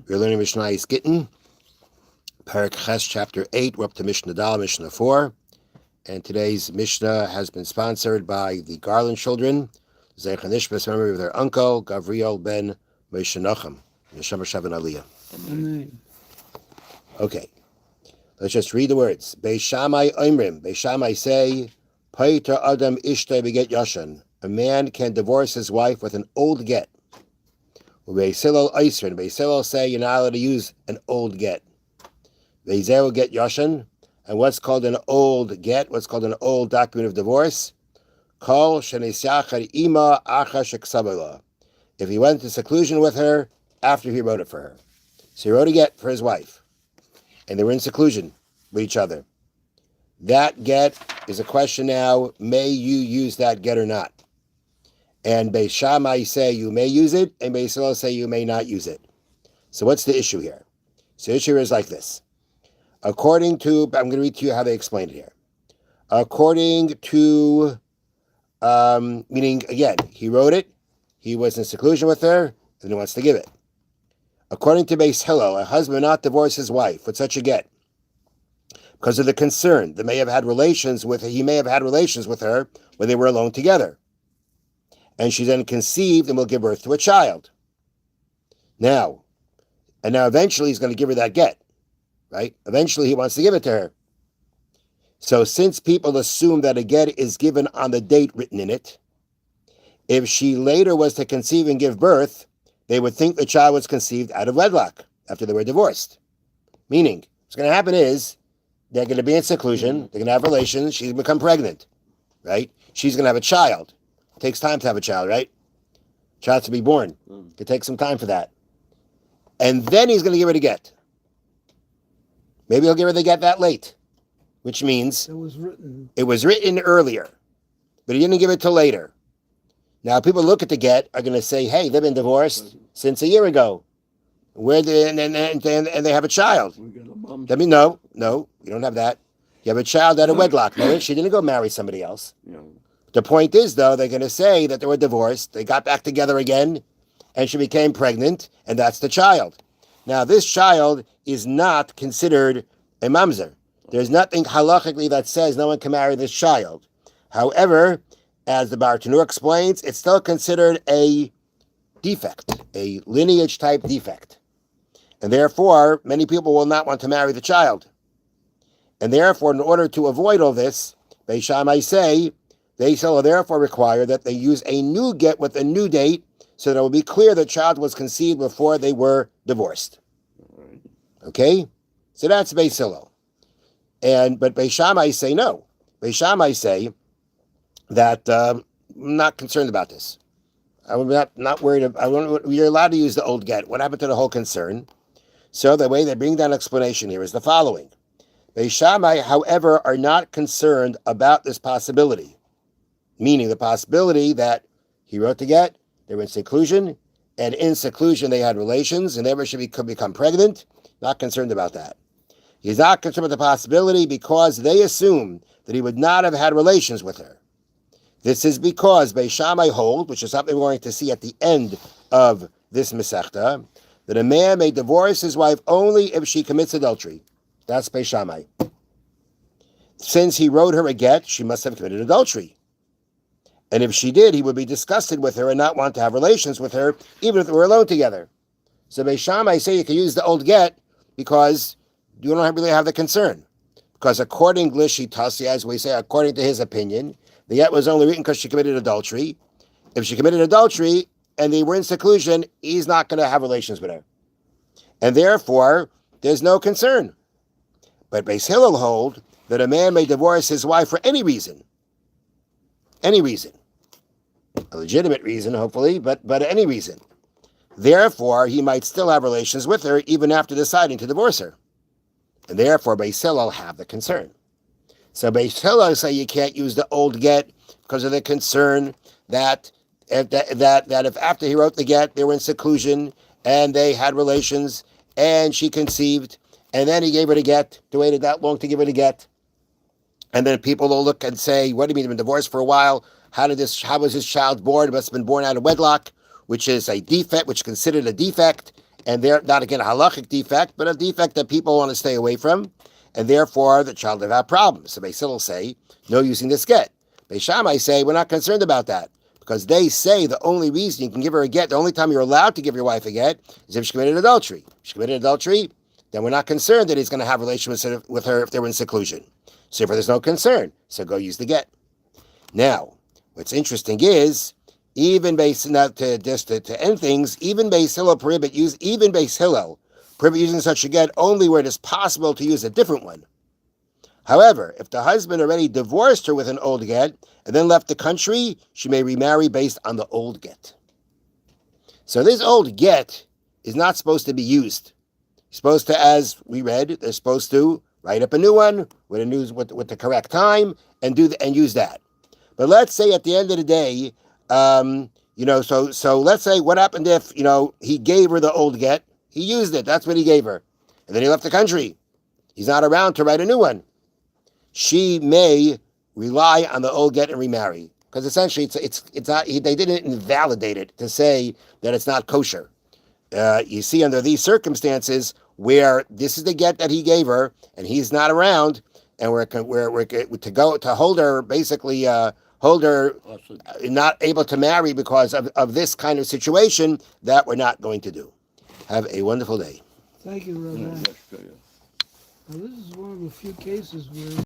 We're learning Mishna Gittin, Parak Ches, Chapter 8. We're up to Mishna Dal, Mishna 4. And today's Mishnah has been sponsored by the Garland children, Zecher Nishmas, memory of their uncle, Gavriel ben Moshe Nachum, Neshama Shavan Aliyah. Amen. Okay, let's just read the words. Beis Shammai Oimrim, Beis Shammai say, Paiter Adam Ishtay Beget Yashan. A man can divorce his wife with an old get. Beis Hillel Eisrin, Beis Hillel say you're not allowed to use an old get. Beis Hillel get Yashan. And what's called an old get, what's called an old document of divorce? Kol shenesyachar ima acha sheksabela. If he went into seclusion with her after he wrote it for her. So he wrote a get for his wife. And they were in seclusion with each other. That get is a question now, may you use that get or not? And Beis Shammai say you may use it, and Beis Hillel say you may not use it. So what's the issue here? So the issue is like this. According to, I'm going to read to you how they explain it here. According to, meaning, again, he wrote it, he was in seclusion with her, and he wants to give it. According to Beis Hillel, a husband will not divorce his wife with such a get because of the concern that he may have had relations with her when they were alone together. And she then conceived and will give birth to a child. Now eventually he's going to give her that get. Right? Eventually he wants to give it to her. So since people assume that a get is given on the date written in it, if she later was to conceive and give birth, they would think the child was conceived out of wedlock after they were divorced. Meaning, what's going to happen is they're going to be in seclusion, they're going to have relations, she's going to become pregnant, right? She's going to have a child. It takes time to have a child, right? Child to be born. It could take some time for that. And then he's going to give her the get. Maybe he'll give her the get that late, which means it was written earlier, but he didn't give it till later. Now, people look at the get are going to say, hey, they've been divorced since a year ago. And they have a child. I mean, no, you don't have that. You have a child out of wedlock. No, she didn't go marry somebody else. No. The point is, though, they're going to say that they were divorced, they got back together again, and she became pregnant, and that's the child. Now, this child is not considered a mamzer. There's nothing halachically that says no one can marry this child. However, as the Bar Tanur explains, it's still considered a defect, a lineage-type defect. And therefore, many people will not want to marry the child. And therefore, in order to avoid all this, Beis Shammai say, they shall therefore require that they use a new get with a new date so that it will be clear the child was conceived before they were divorced. Okay? So that's Beis Hillel. But Beis Shammai say no. Beis Shammai say that I'm not concerned about this. I'm not worried. You're allowed to use the old get. What happened to the whole concern? So the way they bring down explanation here is the following. Beis Shammai, however, are not concerned about this possibility. Meaning the possibility that he wrote the get, they were in seclusion, and in seclusion they had relations, and therefore she could become pregnant. Not concerned about that. He's not concerned with the possibility because they assume that he would not have had relations with her. This is because Beis Shammai hold, which is something we're going to see at the end of this Masechta, that a man may divorce his wife only if she commits adultery. That's Beis Shammai. Since he wrote her a get, she must have committed adultery. And if she did, he would be disgusted with her and not want to have relations with her, even if they were alone together. So Beis Shammai say you can use the old get because you don't really have the concern. Because according to Lishitasi, as we say, according to his opinion, the get was only written because she committed adultery. If she committed adultery and they were in seclusion, he's not going to have relations with her. And therefore, there's no concern. But Beis Hillel hold that a man may divorce his wife for any reason. Any reason. A legitimate reason, hopefully, but any reason. Therefore, he might still have relations with her even after deciding to divorce her. And therefore, Beis Hillel have the concern. So Beis Hillel say you can't use the old get because of the concern that if after he wrote the get, they were in seclusion and they had relations and she conceived and then he gave her the get, to waited that long to give her the get. And then people will look and say, what do you mean, you've been divorced for a while? How was this child born? It must have been born out of wedlock, which is a defect, which is considered a defect. and they're not again a halachic defect, but a defect that people want to stay away from, and therefore the child will have problems. So Beis Hillel say no using this get. Beis Shammai say we're not concerned about that because they say the only reason you can give her a get, the only time you're allowed to give your wife a get, is if she committed adultery. If she committed adultery, then we're not concerned that he's going to have relations with her if they were in seclusion. So therefore there's no concern. So go use the get. Now, what's interesting is, even Beis to end things, even Beis Hillel prohibit using such a get only where it is possible to use a different one. However, if the husband already divorced her with an old get and then left the country, she may remarry based on the old get. So this old get is not supposed to be used. You're supposed to, as we read, they're supposed to write up a new one with the correct time and use that. But let's say at the end of the day, so let's say what happened if, he gave her the old get, he used it, that's what he gave her, and then he left the country. He's not around to write a new one. She may rely on the old get and remarry, because essentially it's not, they didn't invalidate it to say that it's not kosher. You see, under these circumstances where this is the get that he gave her and he's not around, and we're to hold her basically. Hold her not able to marry because of this kind of situation, that we're not going to do. Have a wonderful day. Thank you, Rabbi. Now, this is one of a few cases where